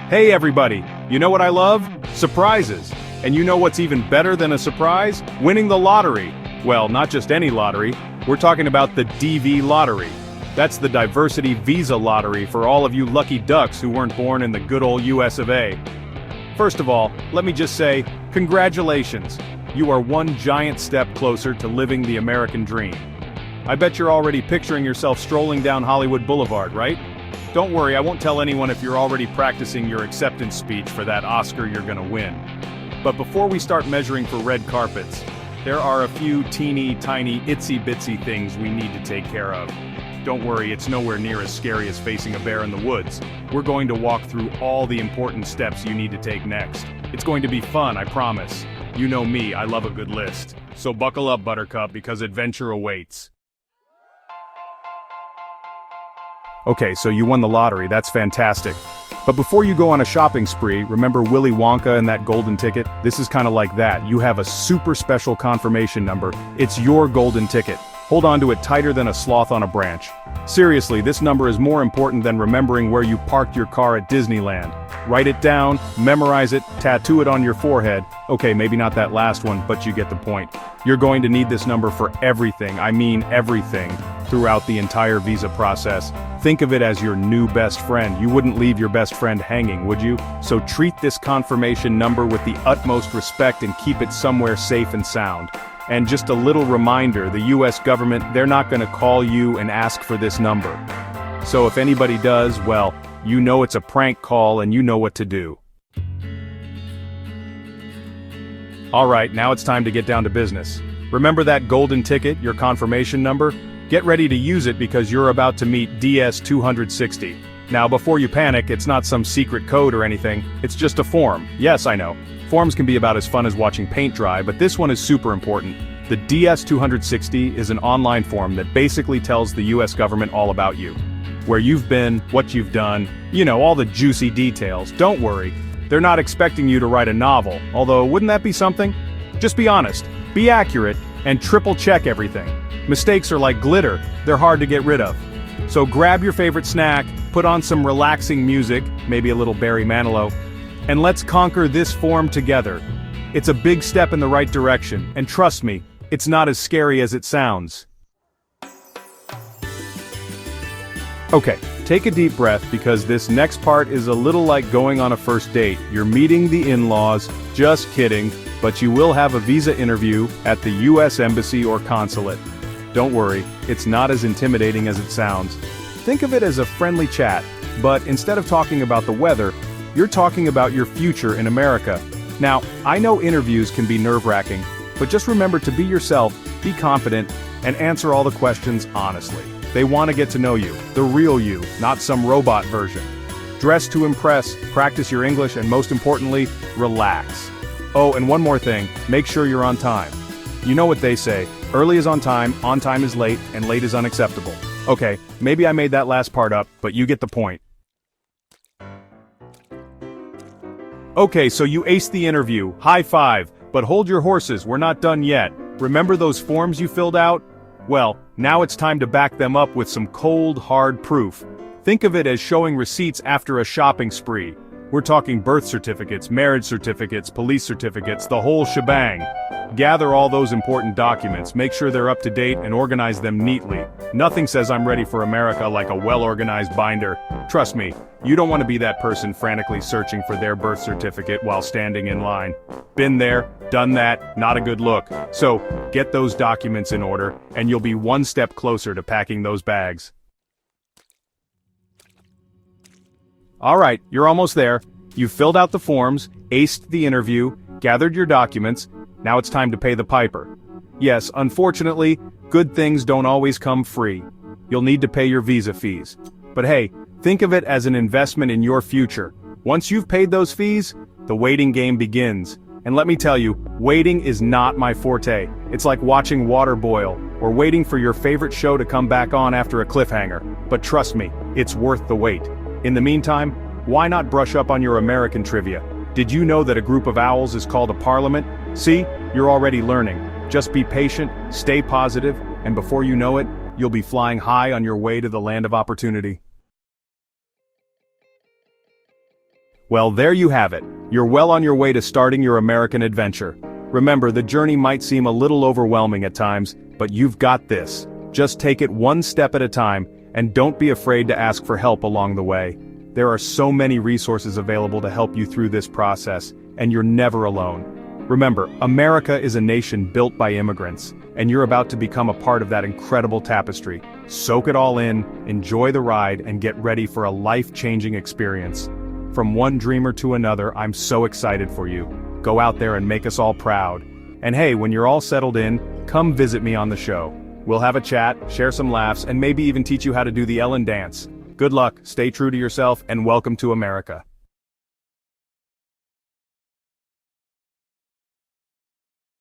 Hey everybody, you know what I love? Surprises. And you know what's even better than a surprise? Winning the lottery. Well, not just any lottery, we're talking about the DV lottery. That's the Diversity Visa Lottery for all of you lucky ducks who weren't born in the good old US of A. First of all, let me just say, congratulations. You are one giant step closer to living the American dream. I bet you're already picturing yourself strolling down Hollywood Boulevard, right? Don't worry, I won't tell anyone if you're already practicing your acceptance speech for that Oscar you're gonna win. But before we start measuring for red carpets, there are a few teeny tiny itsy bitsy things we need to take care of. Don't worry, it's nowhere near as scary as facing a bear in the woods. We're going to walk through all the important steps you need to take next. It's going to be fun, I promise. You know me, I love a good list. So buckle up, Buttercup, because adventure awaits. Okay, so you won the lottery, that's fantastic. But before you go on a shopping spree, remember Willy Wonka and that golden ticket? This is kind of like that. You have a super special confirmation number. It's your golden ticket. Hold on to it tighter than a sloth on a branch. Seriously, this number is more important than remembering where you parked your car at Disneyland. Write it down, memorize it, tattoo it on your forehead. Okay, maybe not that last one, but you get the point. You're going to need this number for everything, I mean everything, throughout the entire visa process. Think of it as your new best friend. You wouldn't leave your best friend hanging, would you? So treat this confirmation number with the utmost respect and keep it somewhere safe and sound. And just a little reminder, the US government, they're not gonna call you and ask for this number. So if anybody does, well, you know it's a prank call and you know what to do. Alright, now it's time to get down to business. Remember that golden ticket, your confirmation number? Get ready to use it because you're about to meet DS-260. Now before you panic, it's not some secret code or anything, it's just a form. Yes, I know. Forms can be about as fun as watching paint dry, but this one is super important. The DS-260 is an online form that basically tells the US government all about you. Where you've been, what you've done, you know, all the juicy details. Don't worry, they're not expecting you to write a novel, although wouldn't that be something? Just be honest, be accurate, and triple check everything. Mistakes are like glitter, they're hard to get rid of. So grab your favorite snack, put on some relaxing music, maybe a little Barry Manilow, and let's conquer this form together. It's a big step in the right direction, and trust me, it's not as scary as it sounds. Okay, take a deep breath because this next part is a little like going on a first date. You're meeting the in-laws, just kidding, but you will have a visa interview at the US Embassy or Consulate. Don't worry, it's not as intimidating as it sounds. Think of it as a friendly chat, but instead of talking about the weather, you're talking about your future in America. Now, I know interviews can be nerve-wracking, but just remember to be yourself, be confident, and answer all the questions honestly. They want to get to know you, the real you, not some robot version. Dress to impress, practice your English, and most importantly, relax. Oh, and one more thing, make sure you're on time. You know what they say, early is on time is late, and late is unacceptable. Okay, maybe I made that last part up, but you get the point. Okay, so you aced the interview, high five, but hold your horses, we're not done yet. Remember those forms you filled out? Well, now it's time to back them up with some cold, hard proof. Think of it as showing receipts after a shopping spree. We're talking birth certificates, marriage certificates, police certificates, the whole shebang. Gather all those important documents, make sure they're up to date, and organize them neatly. Nothing says I'm ready for America like a well-organized binder. Trust me, you don't want to be that person frantically searching for their birth certificate while standing in line. Been there, done that, not a good look. So, get those documents in order, and you'll be one step closer to packing those bags. Alright, you're almost there. You've filled out the forms, aced the interview, gathered your documents, now it's time to pay the piper. Yes, unfortunately, good things don't always come free. You'll need to pay your visa fees. But hey, think of it as an investment in your future. Once you've paid those fees, the waiting game begins. And let me tell you, waiting is not my forte. It's like watching water boil, or waiting for your favorite show to come back on after a cliffhanger. But trust me, it's worth the wait. In the meantime, why not brush up on your American trivia? Did you know that a group of owls is called a parliament? See, you're already learning. Just be patient, stay positive, and before you know it, you'll be flying high on your way to the land of opportunity. Well, there you have it. You're well on your way to starting your American adventure. Remember, the journey might seem a little overwhelming at times, but you've got this. Just take it one step at a time, and don't be afraid to ask for help along the way. There are so many resources available to help you through this process, and you're never alone. Remember, America is a nation built by immigrants, and you're about to become a part of that incredible tapestry. Soak it all in, enjoy the ride, and get ready for a life-changing experience. From one dreamer to another, I'm so excited for you. Go out there and make us all proud. And hey, when you're all settled in, come visit me on the show. We'll have a chat, share some laughs, and maybe even teach you how to do the Ellen dance. Good luck, stay true to yourself, and welcome to America.